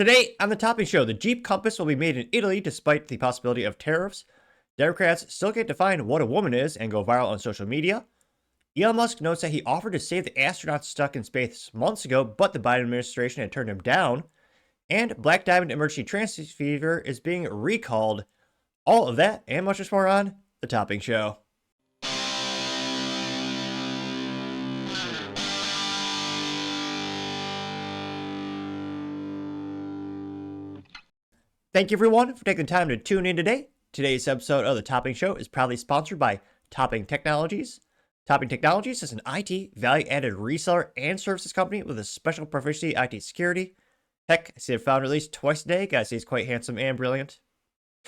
Today on the Topping Show, the Jeep Compass will be made in Italy despite the possibility of tariffs. Democrats still can't define what a woman is and go viral on social media. Elon Musk notes that he offered to save the astronauts stuck in space months ago, but the Biden administration had turned him down. And Black Diamond emergency transceiver is being recalled. All of that and much more on the Topping Show. Thank you everyone for taking the time to tune in today. Today's episode of the Topping Show is proudly sponsored by Topping Technologies. Topping Technologies is an IT value-added reseller and services company with a special proficiency in IT security. Heck, I see their founder at least twice a day. Guys, he's quite handsome and brilliant.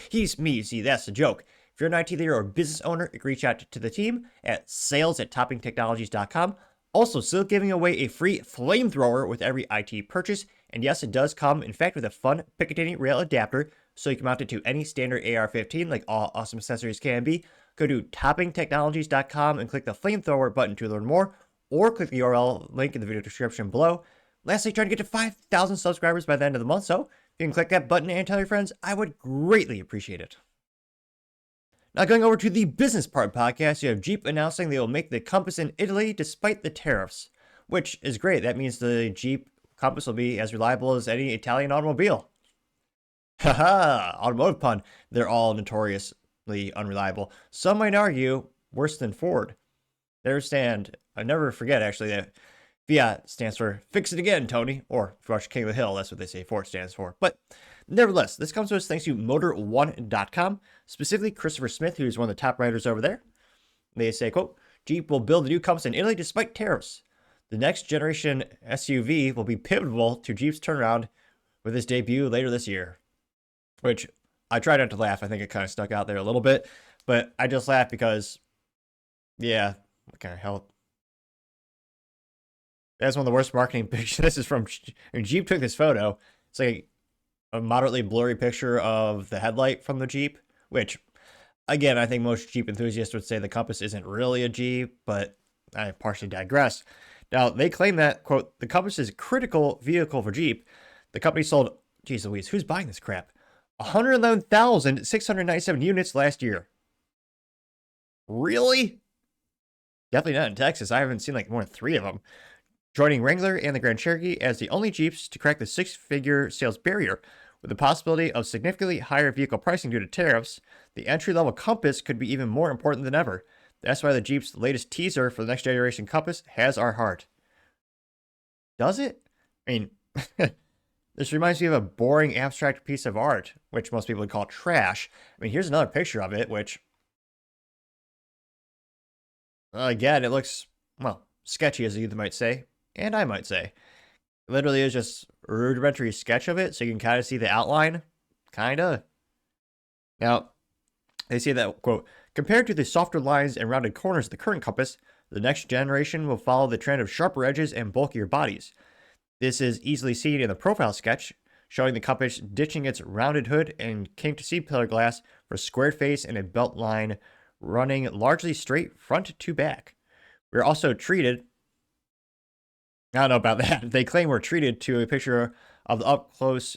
He's me, you see, that's the joke. If you're an IT leader or business owner, you can reach out to the team at sales@toppingtechnologies.com. Also, still giving away a free Flamethrower with every IT purchase. And yes, it does come, in fact, with a fun Picatinny rail adapter, so you can mount it to any standard AR-15 like all awesome accessories can be. Go to toppingtechnologies.com and click the Flamethrower button to learn more, or click the URL link in the video description below. Lastly, trying to get to 5,000 subscribers by the end of the month, so if you can click that button and tell your friends, I would greatly appreciate it. Now going over to the business part of the podcast, you have Jeep announcing they will make the Compass in Italy despite the tariffs, which is great. That means the Jeep Compass will be as reliable as any Italian automobile. Haha, automotive pun. They're all notoriously unreliable. Some might argue worse than Ford. There stand. I never forget actually that Fiat stands for fix it again, Tony. Or if you watch King of the Hill, that's what they say Ford stands for. But nevertheless, this comes to us thanks to Motor1.com, specifically Christopher Smith, who's one of the top writers over there. They say, quote, Jeep will build a new Compass in Italy despite tariffs. The next generation SUV will be pivotal to Jeep's turnaround with its debut later this year. Which, I try not to laugh. I think it kind of stuck out there a little bit. But I just laugh because, yeah, what kind of hell. That's one of the worst marketing pictures. This is from, Jeep took this photo. It's like a moderately blurry picture of the headlight from the Jeep, which, again, I think most Jeep enthusiasts would say the Compass isn't really a Jeep, but I partially digress. Now, they claim that, quote, the Compass is a critical vehicle for Jeep. The company sold, geez Louise, who's buying this crap? 111,697 units last year. Really? Definitely not in Texas. I haven't seen like more than 3 of them. Joining Wrangler and the Grand Cherokee as the only Jeeps to crack the 6-figure sales barrier. With the possibility of significantly higher vehicle pricing due to tariffs, the entry-level Compass could be even more important than ever. That's why the Jeep's latest teaser for the next generation Compass has our heart. Does it? I mean, this reminds me of a boring abstract piece of art, which most people would call trash. I mean, here's another picture of it, which, again, it looks, well, sketchy as you might say, and I might say. It literally is just a rudimentary sketch of it, so you can kind of see the outline. Kinda. Now, they say that, quote, compared to the softer lines and rounded corners of the current Compass, the next generation will follow the trend of sharper edges and bulkier bodies. This is easily seen in the profile sketch, showing the Compass ditching its rounded hood and kinked C-pillar glass for a squared face and a belt line running largely straight front to back. We're also treated, I don't know about that, they claim we're treated to a picture of the up-close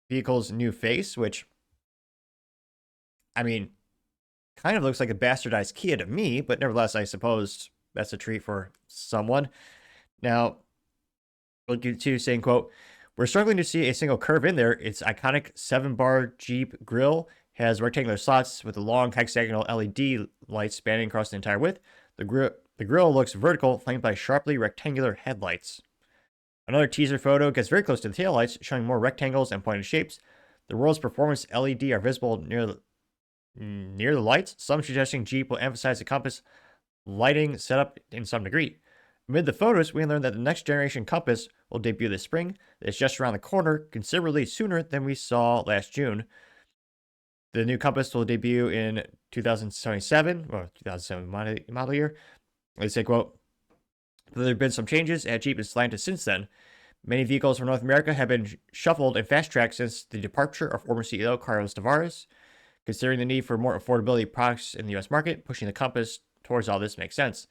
vehicle's new face, which, I mean, kind of looks like a bastardized Kia to me, but nevertheless, I suppose that's a treat for someone. Now, we'll get to saying, quote, we're struggling to see a single curve in there. Its iconic 7-bar Jeep grille has rectangular slots with a long hexagonal LED lights spanning across the entire width. The grille looks vertical, flanked by sharply rectangular headlights. Another teaser photo gets very close to the taillights, showing more rectangles and pointed shapes. The world's performance LED are visible near the lights, some suggesting Jeep will emphasize the Compass lighting setup in some degree. Amid the photos, we learned that the next generation Compass will debut this spring. It's just around the corner, considerably sooner than we saw last June. The new Compass will debut in 2077, or 2007 model year. They say, quote, there have been some changes at Jeep and Stellantis since then. Many vehicles from North America have been shuffled and fast-tracked since the departure of former CEO Carlos Tavares. Considering the need for more affordability products in the U.S. market, pushing the Compass towards all this makes sense.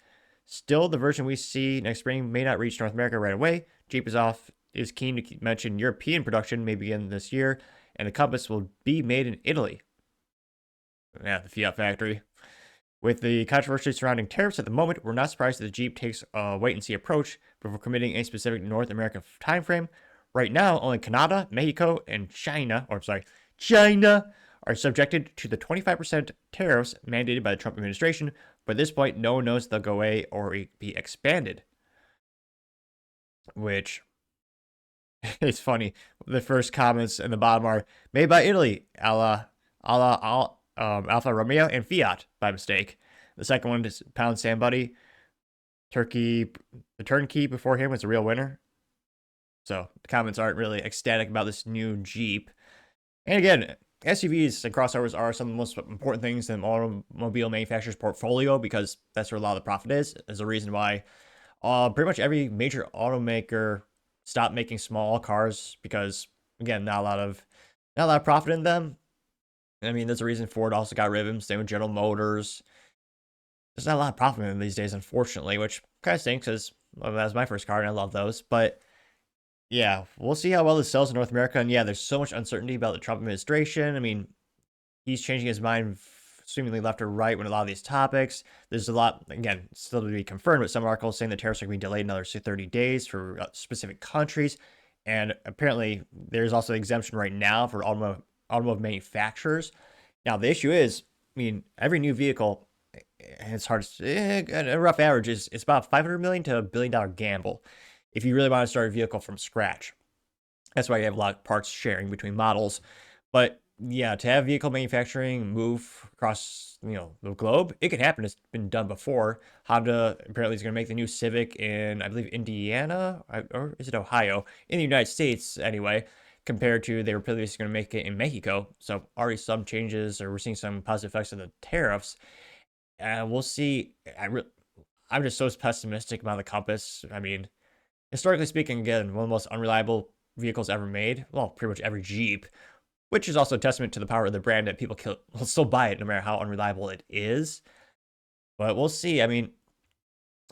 Still, the version we see next spring may not reach North America right away. Jeep is is keen to mention European production may begin this year, and the Compass will be made in Italy. Yeah, the Fiat factory. With the controversy surrounding tariffs at the moment, we're not surprised that the Jeep takes a wait-and-see approach before committing a specific North American timeframe. Right now, only Canada, Mexico, and China are subjected to the 25% tariffs mandated by the Trump administration, but at this point, no one knows if they'll go away or be expanded. Which, it's funny. The first comments in the bottom are made by Italy, Alfa Romeo and Fiat by mistake. The second one is Pound Sand Buddy. The turnkey before him was a real winner. So the comments aren't really ecstatic about this new Jeep. And again, SUVs and crossovers are some of the most important things in the automobile manufacturer's portfolio because that's where a lot of the profit is. There's a reason why pretty much every major automaker stopped making small cars because, again, not a lot of profit in them. I mean, there's a reason Ford also got rid of them. Same with General Motors. There's not a lot of profit in them these days, unfortunately, which kind of stinks because that was my first car and I love those. But yeah, we'll see how well this sells in North America. And yeah, there's so much uncertainty about the Trump administration. I mean, he's changing his mind seemingly left or right when a lot of these topics. There's a lot, again, still to be confirmed, but some articles saying the tariffs are going to be delayed another 30 days for specific countries. And apparently, there's also an exemption right now for automotive manufacturers. Now, the issue is, I mean, every new vehicle, it's hard to, a rough average is it's about $500 million to $1 billion gamble if you really want to start a vehicle from scratch. That's why you have a lot of parts sharing between models. But yeah, to have vehicle manufacturing move across, the globe, it could happen. It's been done before. Honda apparently is going to make the new Civic in, I believe, Indiana, or is it Ohio? In the United States, anyway, compared to they were previously going to make it in Mexico. So already some changes, or we're seeing some positive effects of the tariffs. And we'll see. I'm just so pessimistic about the Compass. I mean, historically speaking, again, one of the most unreliable vehicles ever made. Well, pretty much every Jeep, which is also a testament to the power of the brand that people will still buy it no matter how unreliable it is. But we'll see. I mean,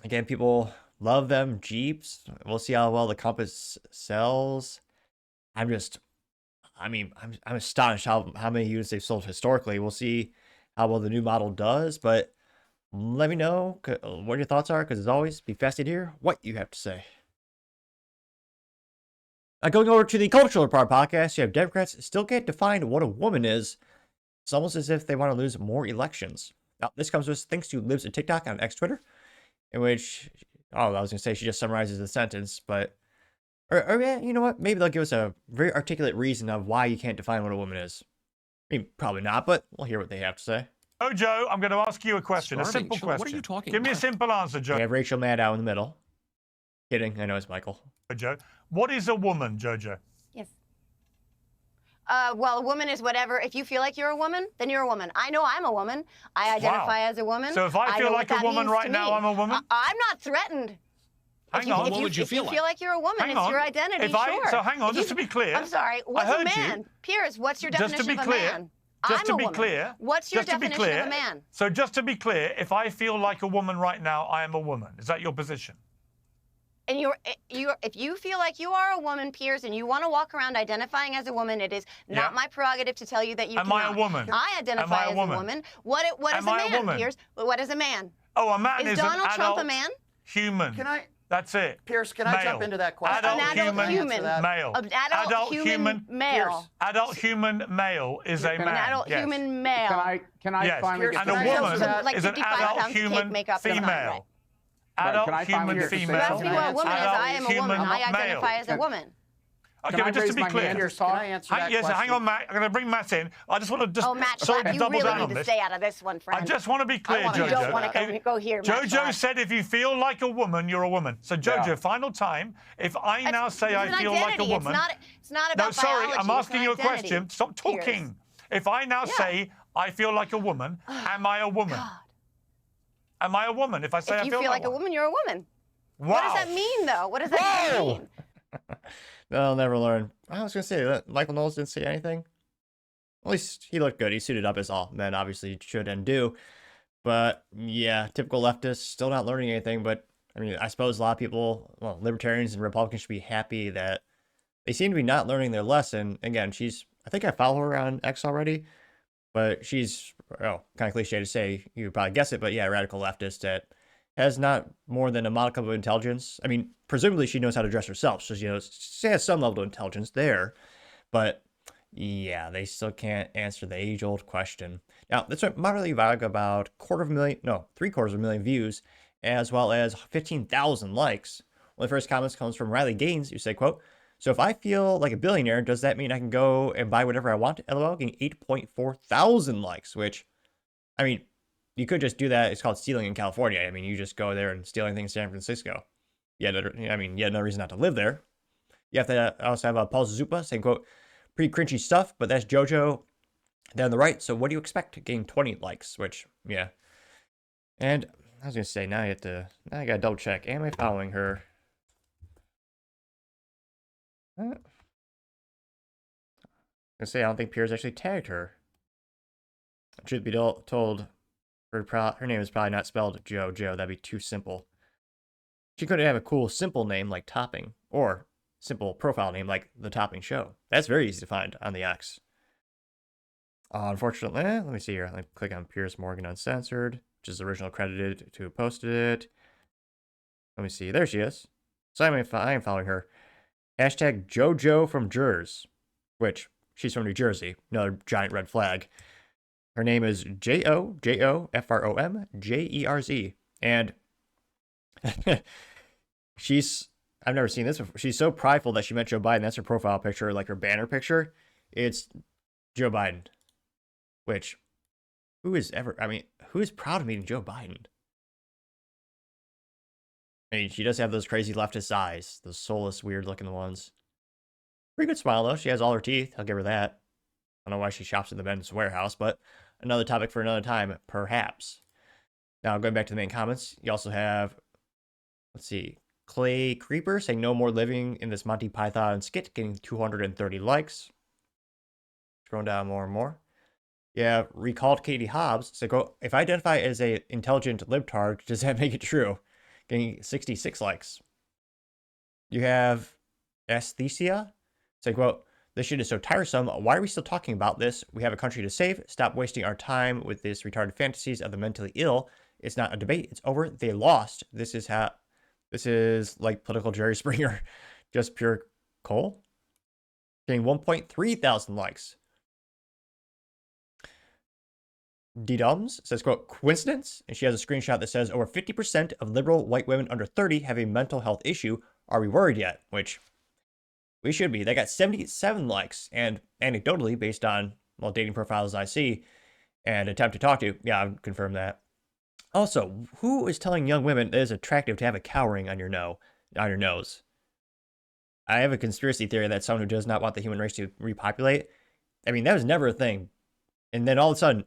again, people love them Jeeps. We'll see how well the Compass sells. I'm astonished how many units they've sold historically. We'll see how well the new model does, but let me know what your thoughts are, because as always, be fascinated to hear what you have to say. Going over to the cultural part podcast, you have Democrats still can't define what a woman is. It's almost as if they want to lose more elections. Now, this comes with thanks to Libs and TikTok on X Twitter, in which, I was going to say she just summarizes the sentence, but, or yeah, you know what? Maybe they'll give us a very articulate reason of why you can't define what a woman is. I mean, probably not, but we'll hear what they have to say. Oh, Joe, I'm going to ask you a question, a simple question. What are you talking Give about? me a simple answer, Joe. We have Rachel Maddow in the middle. Kidding, I know it's Michael. Joe, what is a woman, Jojo? Yes. Well, a woman is whatever. If you feel like you're a woman, then you're a woman. I know I'm a woman. I identify as a woman. So if I feel like a woman right now, I'm a woman? I'm not threatened. Hang on. What would you feel like? If you feel like you're a woman, it's your identity, sure. So hang on, just to be clear. I'm sorry, what's a man? Piers, what's your definition of a man? Just to be clear. What's your definition of a man? So just to be clear, if I feel like a woman right now, I am a woman. Is that your position? And if you feel like you are a woman, Piers, and you want to walk around identifying as a woman, it is not my prerogative to tell you that you cannot. Am I a woman? I identify as a woman. What is a man, Piers? What is a man? Oh, a man is Donald an Trump adult a man? Human. Can I? That's it. Pierce, can I jump into that question? Adult human male. Adult human male. Adult human male is a man. An adult human male. Can I finally get and a woman is an adult human female. Adult human female. You asked me what a woman is. I am a woman. I identify as a woman. Okay, but just to be clear. Can I answer that yes, question? hang on, Matt. I'm going to bring Matt in. I just want to Matt, sort of double you down really on need to this. stay out of this one, friend. I just want to be clear, Jojo. You don't want to go here, Matt. Jojo said if you feel like a woman, you're a woman. So, Jojo, final time. If I now say I feel like a woman. It's not about biology. No, sorry, I'm asking you a question. Stop talking. If I now say I feel like a woman, am I a woman? God. Am I a woman if I say I feel like a woman, you're a woman. Wow. What does that mean, though? What does that mean? They'll never learn. I was going to say that Michael Knowles didn't say anything. At least he looked good. He suited up as all men obviously should and do. But yeah, typical leftists, still not learning anything. But I mean, I suppose a lot of people, well, libertarians and Republicans should be happy that They seem to be not learning their lesson. Again, I think I follow her on X already, but she's, kind of cliche to say, you probably guess it, but yeah, radical leftist that has not more than a modicum of intelligence. I mean, presumably she knows how to dress herself, so she has some level of intelligence there, but yeah, they still can't answer the age-old question. Now, this went moderately viral, about 750,000 views, as well as 15,000 likes. One of the first comments comes from Riley Gaines, who said, quote, "So if I feel like a billionaire, does that mean I can go and buy whatever I want?" LOL, getting 8.4 thousand likes, which, I mean, you could just do that. It's called stealing in California. I mean, you just go there and steal anything in San Francisco. Yeah, I mean, you had no reason not to live there. You have to also have a Paul Zupa saying, quote, "Pretty cringy stuff, but that's JoJo." Then on the right, so what do you expect? Getting 20 likes, which, yeah. And I was going to say, now I got to double check. Am I following her? I don't think Piers actually tagged her. Truth be told, her name is probably not spelled JoJo. That'd be too simple. She could have a cool, simple name like Topping, or simple profile name like The Topping Show. That's very easy to find on the X. Unfortunately, let me see here. Let me click on Piers Morgan Uncensored, which is the original credited to who posted it. Let me see. There she is. So I am following her. Hashtag JoJo from Jers, which she's from New Jersey. Another giant red flag. Her name is JoJoFromJerz. And I've never seen this before. She's so prideful that she met Joe Biden. That's her profile picture, like her banner picture. It's Joe Biden. Which, who is proud of meeting Joe Biden? I mean, she does have those crazy leftist eyes, those soulless, weird-looking ones. Pretty good smile, though. She has all her teeth. I'll give her that. I don't know why she shops at the men's warehouse, but another topic for another time, perhaps. Now, going back to the main comments, you also have, let's see, Clay Creeper saying no more living in this Monty Python skit, getting 230 likes. Scrolling down more and more. Yeah, recalled Katie Hobbs. So go, if I identify as a intelligent libtard, does that make it true? Getting 66 likes. You have Aesthesia. Say, quote, "This shit is so tiresome. Why are we still talking about this? We have a country to save. Stop wasting our time with this retarded fantasies of the mentally ill. It's not a debate. It's over. They lost. This is like political Jerry Springer. Just pure coal." Getting 1.3 thousand likes. D-Dums says, quote, "Coincidence?" And she has a screenshot that says over 50% of liberal white women under 30 have a mental health issue. Are we worried yet? Which we should be. They got 77 likes. And anecdotally, based on, dating profiles I see and attempt to talk to, yeah, I would confirm that. Also, who is telling young women it is attractive to have a cowring on your nose? I have a conspiracy theory that someone who does not want the human race to repopulate, I mean, that was never a thing. And then all of a sudden,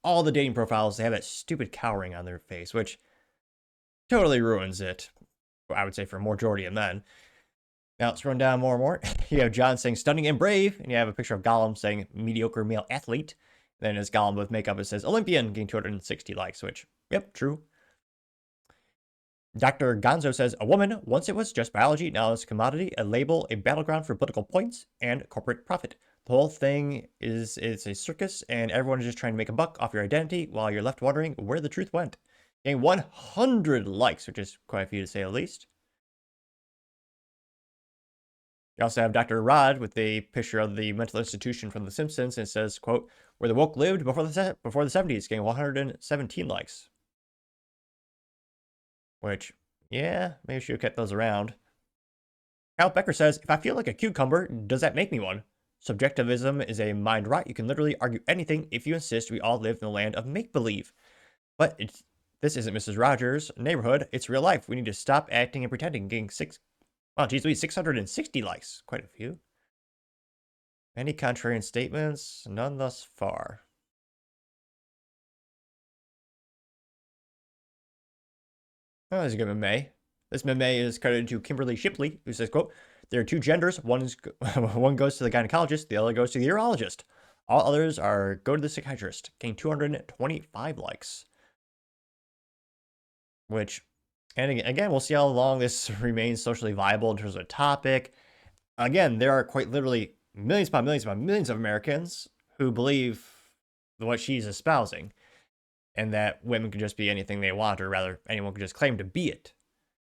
all the dating profiles, they have that stupid cowering on their face, which totally ruins it, I would say, for a majority of men. Now, let's run down more and more. You have John saying stunning and brave, and you have a picture of Gollum saying mediocre male athlete. Then as Gollum with makeup, it says Olympian, getting 260 likes, which, yep, true. Dr. Gonzo says, "A woman, once it was just biology, now it's a commodity, a label, a battleground for political points, and corporate profit. The whole thing is a circus, and everyone is just trying to make a buck off your identity while you're left wondering where the truth went." Getting 100 likes, which is quite a few to say the least. You also have Dr. Rod with a picture of the mental institution from The Simpsons, and it says, quote, "Where the woke lived before the 70s, getting 117 likes. Which, yeah, maybe we should have kept those around. Kyle Becker says, "If I feel like a cucumber, does that make me one? Subjectivism is a mind rot. You can literally argue anything if you insist we all live in the land of make-believe. But this isn't Mrs. Rogers' neighborhood. It's real life. We need to stop acting and pretending." Getting 660 likes. Quite a few. Any contrarian statements? None thus far. Oh, there's a good meme. This meme is credited to Kimberly Shipley, who says, quote, "There are two genders. One goes to the gynecologist, the other goes to the urologist. All others go to the psychiatrist." Getting 225 likes. Which, and again, we'll see how long this remains socially viable in terms of a topic. again, there are quite literally millions upon millions upon millions of Americans who believe what she's espousing, and that women can just be anything they want, or rather, anyone can just claim to be it.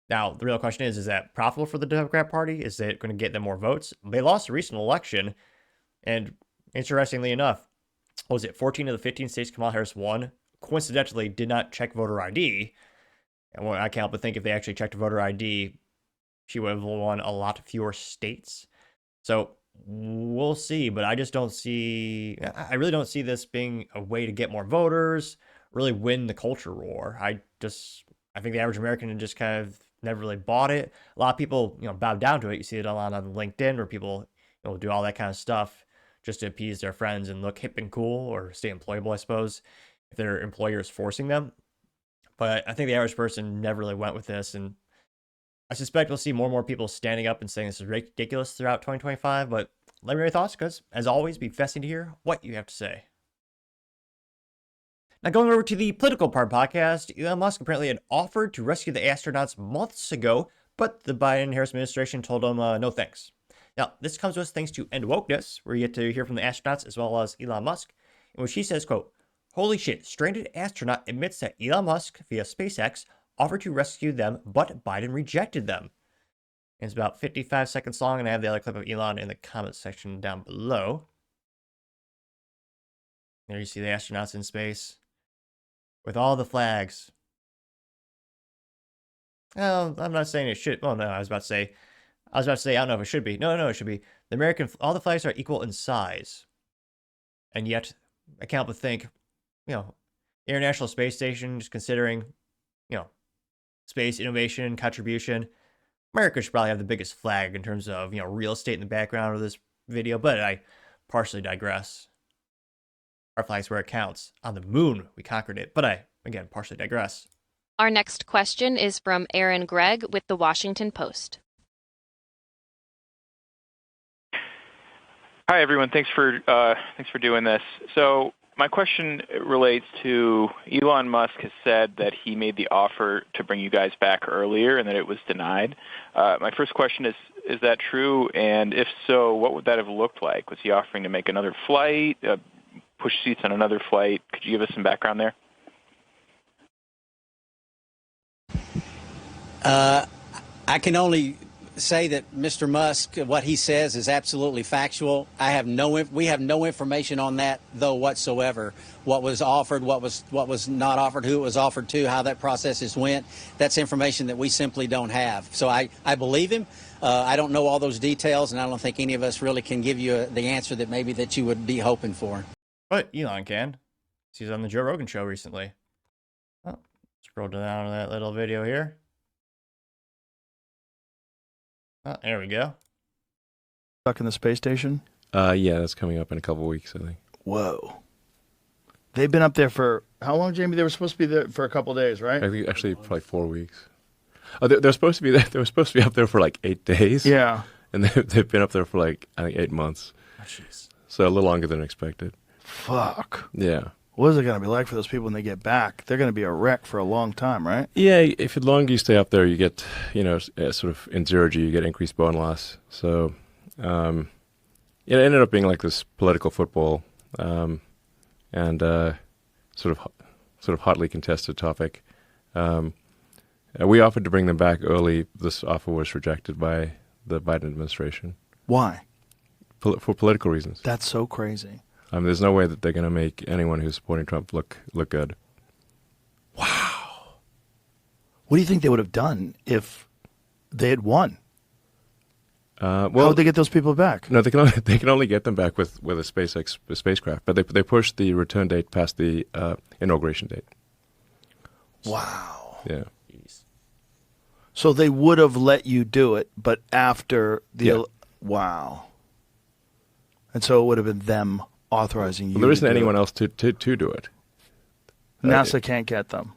Now, the real question is that profitable for the Democrat Party? Is it going to get them more votes? They lost a recent election, and interestingly enough, what was it, 14 of the 15 states Kamala Harris won, coincidentally did not check voter ID. And I can't help but think if they actually checked voter ID, she would have won a lot fewer states. So we'll see, but I really don't see this being a way to get more voters, really win the culture war. I think the average American just kind of never really bought it. A lot of people, bow down to it. You see it a lot on LinkedIn where people, do all that kind of stuff just to appease their friends and look hip and cool or stay employable, I suppose, if their employer is forcing them. But I think the average person never really went with this, and I suspect we'll see more and more people standing up and saying this is ridiculous throughout 2025, but let me know your thoughts, because, as always, be fascinating to hear what you have to say. Now, going over to the political part podcast, Elon Musk apparently had offered to rescue the astronauts months ago, but the Biden-Harris administration told him no thanks. Now, this comes to us thanks to End Wokeness, where you get to hear from the astronauts as well as Elon Musk, in which he says, quote, "Holy shit, stranded astronaut admits that Elon Musk, via SpaceX, offered to rescue them, but Biden rejected them." And it's about 55 seconds long, and I have the other clip of Elon in the comment section down below. There you see the astronauts in space with all the flags. Well, I'm not saying it should. Well, no, I was about to say, I don't know if it should be. No, it should be. All the flags are equal in size. And yet, I can't but think, International Space Station, just considering, space innovation, contribution, America should probably have the biggest flag in terms of, real estate in the background of this video, but I partially digress. Our flag's where it counts. On the moon, we conquered it, but I, again, partially digress. Our next question is from Aaron Gregg with The Washington Post. Hi, everyone. Thanks for doing this. So my question relates to Elon Musk has said that he made the offer to bring you guys back earlier and that it was denied. My first question is that true? And if so, what would that have looked like? Was he offering to make another flight, push seats on another flight? Could you give us some background there? I can only say that Mr. Musk, what he says is absolutely factual. We have no information on that, though, whatsoever. What was offered, what was not offered, who it was offered to, how that process went. That's information that we simply don't have. So I believe him. I don't know all those details, and I don't think any of us really can give you the answer that you would be hoping for. But Elon can. He's on the Joe Rogan show recently. Oh, scroll down to that little video here. Oh, there we go. Stuck in the space station? Yeah, that's coming up in a couple weeks, I think. Whoa. They've been up there for how long, Jamie? They were supposed to be there for a couple days, right? I think actually probably 4 weeks. Oh, they're supposed to be there. They were supposed to be up there for like 8 days. Yeah. And they've been up there for like, I think, 8 months. Oh, jeez. So a little longer than expected. Fuck. Yeah. What is it going to be like for those people when they get back? They're going to be a wreck for a long time, right? Yeah, if the longer you stay up there, you get, sort of in zero G, you get increased bone loss. So it ended up being like this political football and sort of hotly contested topic. We offered to bring them back early. This offer was rejected by the Biden administration. Why? For political reasons. That's so crazy. There's no way that they're going to make anyone who's supporting Trump look good. Wow. What do you think they would have done if they had won? How would they get those people back? No, they can only get them back with a SpaceX spacecraft, but they pushed the return date past the inauguration date. Wow. Yeah. So they would have let you do it, but after the wow. And so it would have been them authorizing you. Well, there isn't anyone else to do it. NASA can't get them.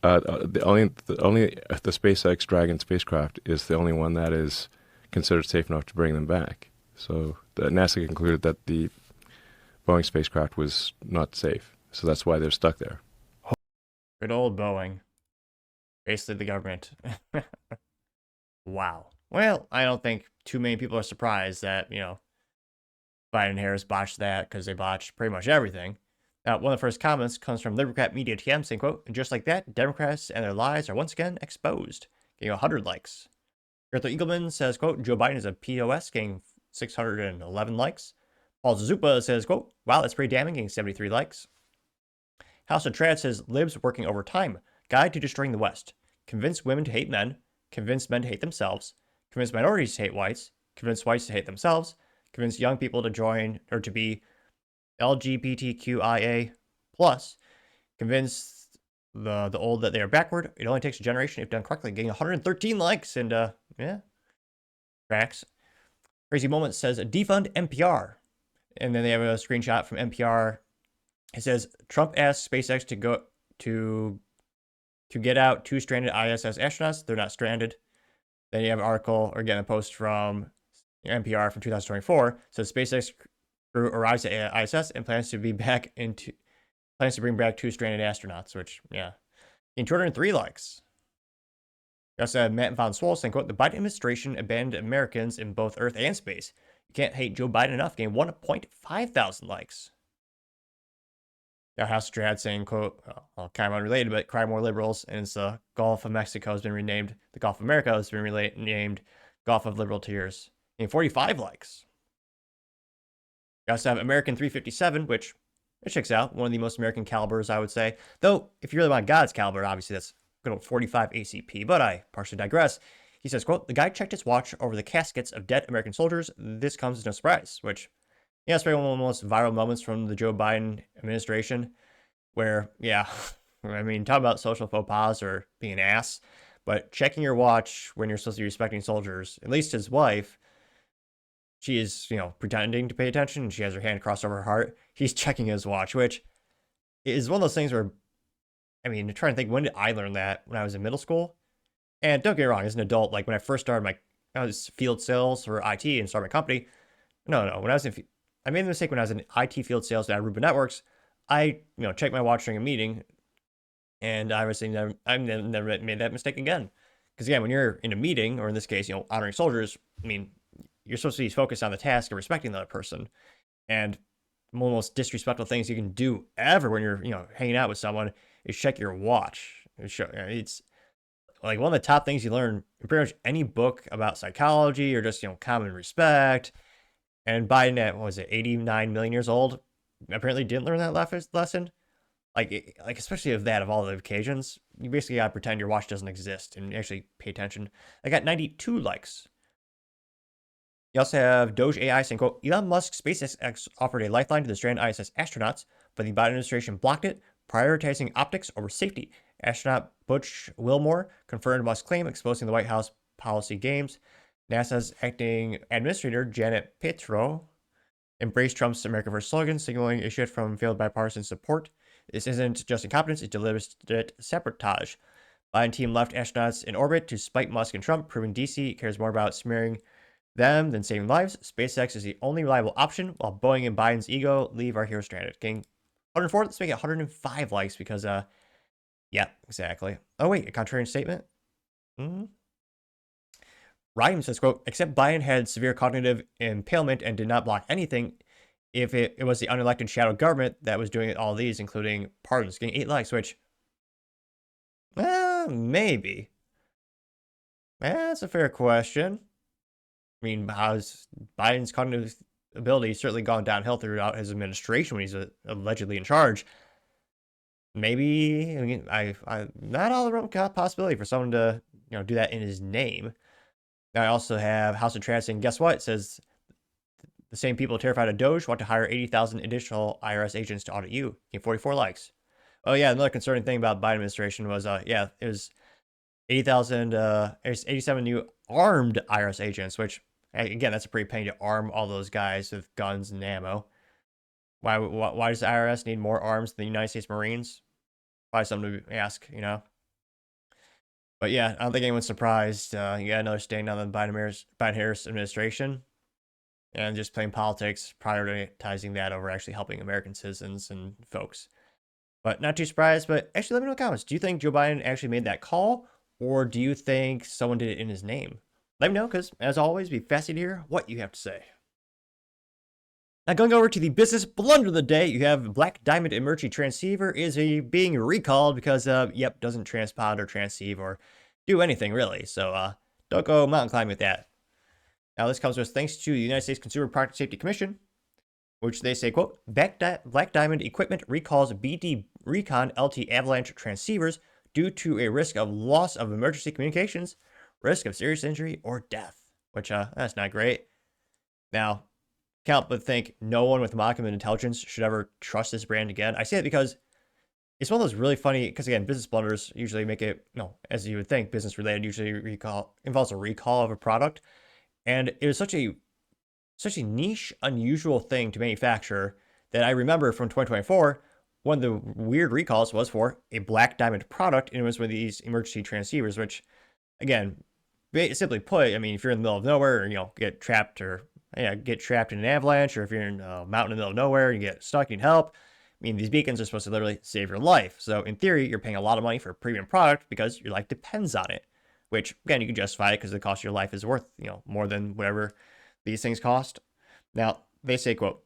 Only the SpaceX Dragon spacecraft is the only one that is considered safe enough to bring them back. So NASA concluded that the Boeing spacecraft was not safe. So that's why they're stuck there. Good old Boeing. Basically the government. Wow. Well, I don't think too many people are surprised that, Biden and Harris botched that because they botched pretty much everything. One of the first comments comes from Libercat Media TM saying, quote, and just like that, Democrats and their lies are once again exposed, getting 100 likes. Arthur Eagleman says, quote, Joe Biden is a POS, getting 611 likes. Paul Zupa says, quote, wow, that's pretty damning, getting 73 likes. House of Trad says, libs working overtime, guide to destroying the West. Convince women to hate men, convince men to hate themselves, convince minorities to hate whites, convince whites to hate themselves, convince young people to join or to be LGBTQIA+, convince the old that they are backward. It only takes a generation if done correctly, getting 113 likes, and yeah, tracks. Crazy Moment says, defund NPR. And then they have a screenshot from NPR. It says, Trump asked SpaceX to go to get out 2 stranded ISS astronauts. They're not stranded. Then you have an article, or again, a post from NPR from 2024. Says SpaceX crew arrives at ISS and plans to bring back 2 stranded astronauts, which, yeah. In 203 likes. We also have Matt Von Swole saying, quote, the Biden administration abandoned Americans in both Earth and space. You can't hate Joe Biden enough, getting 1.5 thousand likes. Now, House Strad saying, quote, kind of unrelated, but cry more liberals, and it's the Gulf of Mexico has been renamed, the Gulf of America has been renamed Gulf of Liberal Tears. And 45 likes. We also have American 357, which it checks out. One of the most American calibers, I would say. Though, if you really want God's caliber, obviously that's good old 45 ACP, but I partially digress. He says, quote, the guy checked his watch over the caskets of dead American soldiers. This comes as no surprise, which, yeah, it's probably one of the most viral moments from the Joe Biden administration where, yeah, I mean, talk about social faux pas or being an ass, but checking your watch when you're supposed to be respecting soldiers, at least his wife, she is, pretending to pay attention, and she has her hand crossed over her heart. He's checking his watch, which is one of those things where, I mean, trying to think, when did I learn that? When I was in middle school? And don't get me wrong, as an adult, like when I first started I was field sales for IT and started my company. No, when I made the mistake when I was in IT field sales at Aruba Networks. I, checked my watch during a meeting, and I obviously I've never made that mistake again. Because again, when you're in a meeting, or in this case, honoring soldiers, I mean, you're supposed to be focused on the task and respecting the other person. And one of the most disrespectful things you can do ever when you're, hanging out with someone is check your watch. It's like one of the top things you learn in pretty much any book about psychology or just, common respect. And Biden at, 89 million years old, apparently didn't learn that lesson. Like especially of all the occasions, you basically gotta pretend your watch doesn't exist and actually pay attention. I got 92 likes. You also have Doge AI saying, quote, Elon Musk SpaceX offered a lifeline to the stranded ISS astronauts, but the Biden administration blocked it, prioritizing optics over safety. Astronaut Butch Wilmore confirmed Musk's claim, exposing the White House policy games. NASA's acting administrator, Janet Petro, embraced Trump's America First slogan, signaling a shift from failed bipartisan support. This isn't just incompetence, it's deliberate sabotage. Biden team left astronauts in orbit to spite Musk and Trump, proving DC cares more about smearing them than saving lives. SpaceX is the only reliable option, while Boeing and Biden's ego leave our heroes stranded. Getting 104, let's make it 105 likes because, yeah, exactly. Oh, wait, a contrarian statement? Ryan says, quote, except Biden had severe cognitive impairment and did not block anything if it was the unelected shadow government that was doing all these, including pardons, getting 8 likes, which, maybe. That's a fair question. I mean, how's Biden's cognitive ability certainly gone downhill throughout his administration when he's allegedly in charge? Maybe, I mean, I not all the realm possibility for someone to, do that in his name. Now I also have House of Trans saying, guess what? It says the same people terrified of Doge want to hire 80,000 additional IRS agents to audit you. Getting 44 likes. Oh yeah, another concerning thing about Biden administration was, it was 80,000, 87 new armed IRS agents, which, again, that's a pretty pain to arm all those guys with guns and ammo. Why does the IRS need more arms than the United States Marines? Probably something to ask, But yeah, I don't think anyone's surprised. You got another stain on the Biden-Harris administration, and just playing politics, prioritizing that over actually helping American citizens and folks. But not too surprised. But actually, let me know in the comments. Do you think Joe Biden actually made that call, or do you think someone did it in his name? let me know, because as always, be fascinated to hear what you have to say. Now, going over to the business blunder of the day, you have Black Diamond Emergency Transceiver is being recalled because, doesn't transpond or transceive or do anything really. So, don't go mountain climbing with that. Now, this comes with thanks to the United States Consumer Product Safety Commission, which they say, quote, Black Diamond Equipment recalls BD Recon LT avalanche transceivers due to a risk of loss of emergency communications, risk of serious injury, or death. Which, that's not great. Now, can't help but think no one with modicum of intelligence should ever trust this brand again. I say it because it's one of those really funny, because again, business blunders usually make it, as you would think, business related usually involves a recall of a product. And it was such a niche, unusual thing to manufacture that I remember from 2024, one of the weird recalls was for a Black Diamond product, and it was one of these emergency transceivers, which, again, simply put, I mean, if you're in the middle of nowhere, or, get trapped in an avalanche, or if you're in a mountain in the middle of nowhere and you get stuck, need help. I mean, these beacons are supposed to literally save your life. So in theory, you're paying a lot of money for a premium product because your life depends on it, which again, you can justify it because the cost of your life is worth, more than whatever these things cost. Now, they say, quote,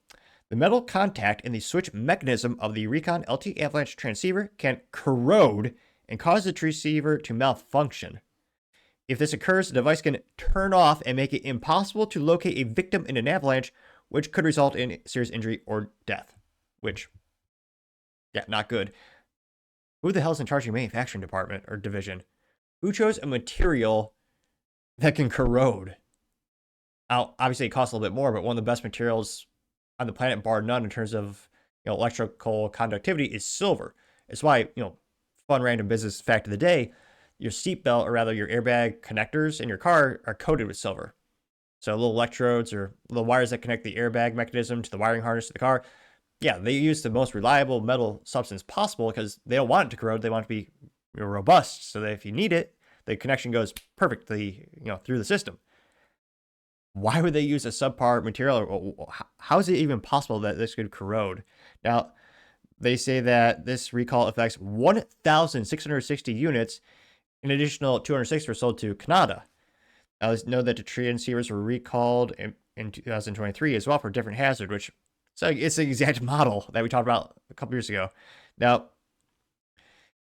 the metal contact in the switch mechanism of the Recon LT avalanche transceiver can corrode and cause the transceiver to malfunction. If this occurs, the device can turn off and make it impossible to locate a victim in an avalanche, which could result in serious injury or death. Which, not good. Who the hell is in charge of your manufacturing department or division? Who chose a material that can corrode? Now, obviously, it costs a little bit more, but one of the best materials on the planet, bar none, in terms of electrical conductivity, is silver. It's why, fun random business fact of the day, your seatbelt, or rather your airbag connectors in your car, are coated with silver. So little electrodes or little wires that connect the airbag mechanism to the wiring harness of the car, they use the most reliable metal substance possible because they don't want it to corrode. They want it to be robust so that if you need it, the connection goes perfectly, through the system. Why would they use a subpar material? How is it even possible that this could corrode? Now, they say that this recall affects 1,660 units. An additional 206 were sold to Canada. Now, let's know that the transceivers were recalled in 2023 as well for a different hazard, which it's the exact model that we talked about a couple years ago. Now,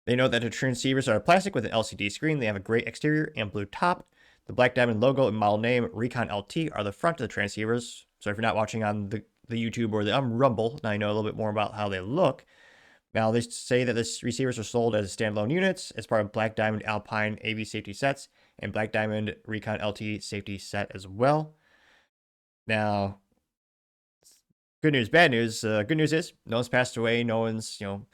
they know that the transceivers are plastic with an LCD screen. They have a gray exterior and blue top. The Black Diamond logo and model name Recon LT are the front of the transceivers. So if you're not watching on the YouTube or the Rumble, now you know a little bit more about how they look. Now, they say that the receivers are sold as standalone units as part of Black Diamond Alpine AV safety sets and Black Diamond Recon LT safety set as well. Now, good news, bad news. Good news is no one's passed away. No one's, no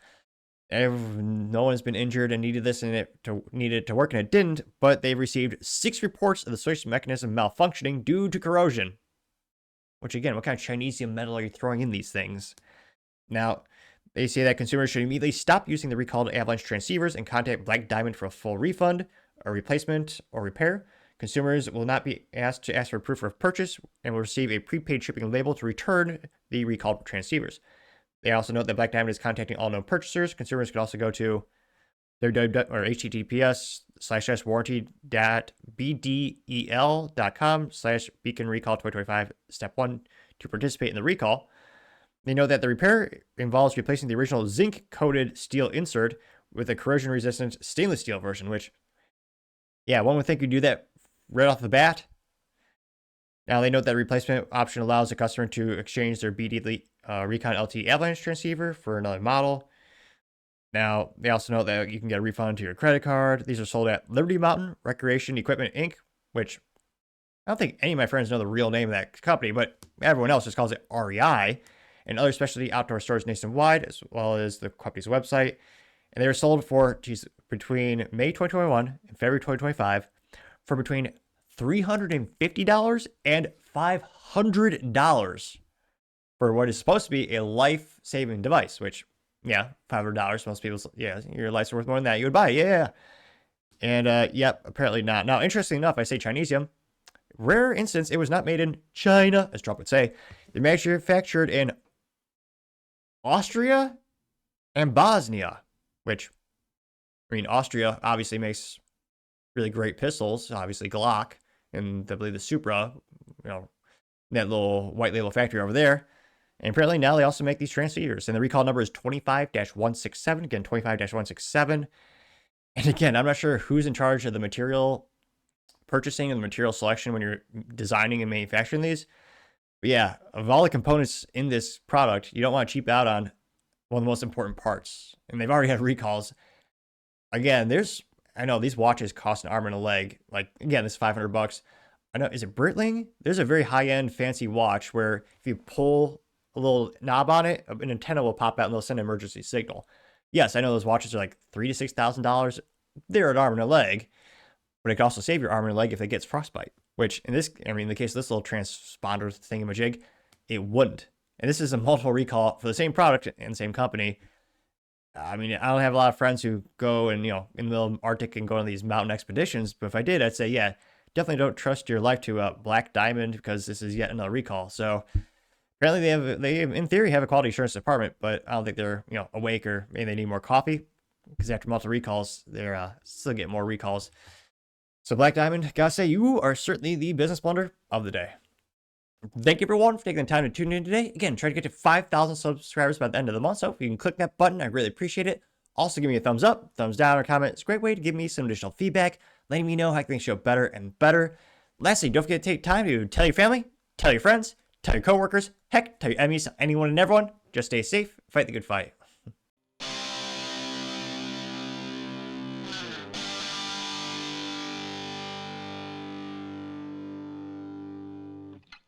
one's been injured and needed it to work, and it didn't. But they've received 6 reports of the switch mechanism malfunctioning due to corrosion. Which again, what kind of Chinesium metal are you throwing in these things? Now, they say that consumers should immediately stop using the recalled avalanche transceivers and contact Black Diamond for a full refund, a replacement, or repair. Consumers will not be asked to ask for proof of purchase and will receive a prepaid shipping label to return the recalled transceivers. They also note that Black Diamond is contacting all known purchasers. Consumers could also go to their https://warranty.bdel.com/beacon recall2025 step 1 to participate in the recall. They know that the repair involves replacing the original zinc-coated steel insert with a corrosion-resistant stainless steel version, which, one would think you'd do that right off the bat. Now, they note that the replacement option allows the customer to exchange their BD Recon LT avalanche transceiver for another model. Now, they also note that you can get a refund to your credit card. These are sold at Liberty Mountain Recreation Equipment, Inc., which I don't think any of my friends know the real name of that company, but everyone else just calls it REI, and other specialty outdoor stores nationwide, as well as the company's website. And they were sold for between May 2021 and February 2025 for between $350 and $500 for what is supposed to be a life-saving device, which, $500, most people, your life's worth more than that. You would buy it, And, apparently not. Now, interestingly enough, I say Chinesium. Rare instance, it was not made in China, as Trump would say. They're manufactured in Austria and Bosnia, which, Austria obviously makes really great pistols, obviously Glock, in I believe the Supra, that little white label factory over there. And apparently now they also make these transceivers. And the recall number is 25-167. Again, 25-167. And again, I'm not sure who's in charge of the material purchasing and the material selection when you're designing and manufacturing these. But yeah, of all the components in this product, you don't want to cheap out on one of the most important parts. And they've already had recalls. Again, I know these watches cost an arm and a leg. Like, again, this is $500. I know, is it Breitling? There's a very high-end fancy watch where if you pull a little knob on it, an antenna will pop out and they'll send an emergency signal. Yes, I know those watches are like $3,000 to $6,000. They're an arm and a leg, but it can also save your arm and a leg if it gets frostbite, which in the case of this little transponder thingamajig, it wouldn't. And this is a multiple recall for the same product and the same company. I mean, I don't have a lot of friends who go and, in the middle of Arctic and go on these mountain expeditions, but if I did, I'd say, yeah, definitely don't trust your life to Black Diamond because this is yet another recall. So apparently they in theory have a quality assurance department, but I don't think they're, awake, or maybe they need more coffee because after multiple recalls, they're still getting more recalls. So Black Diamond, gotta say, you are certainly the business blunder of the day. Thank you everyone for taking the time to tune in today. Again, try to get to 5,000 subscribers by the end of the month. So if you can click that button, I really appreciate it. Also, give me a thumbs up, thumbs down, or comment. It's a great way to give me some additional feedback, letting me know how I can make the show better and better. Lastly, don't forget to take time to tell your family, tell your friends, tell your coworkers, heck, tell your enemies, anyone and everyone. Just stay safe, fight the good fight.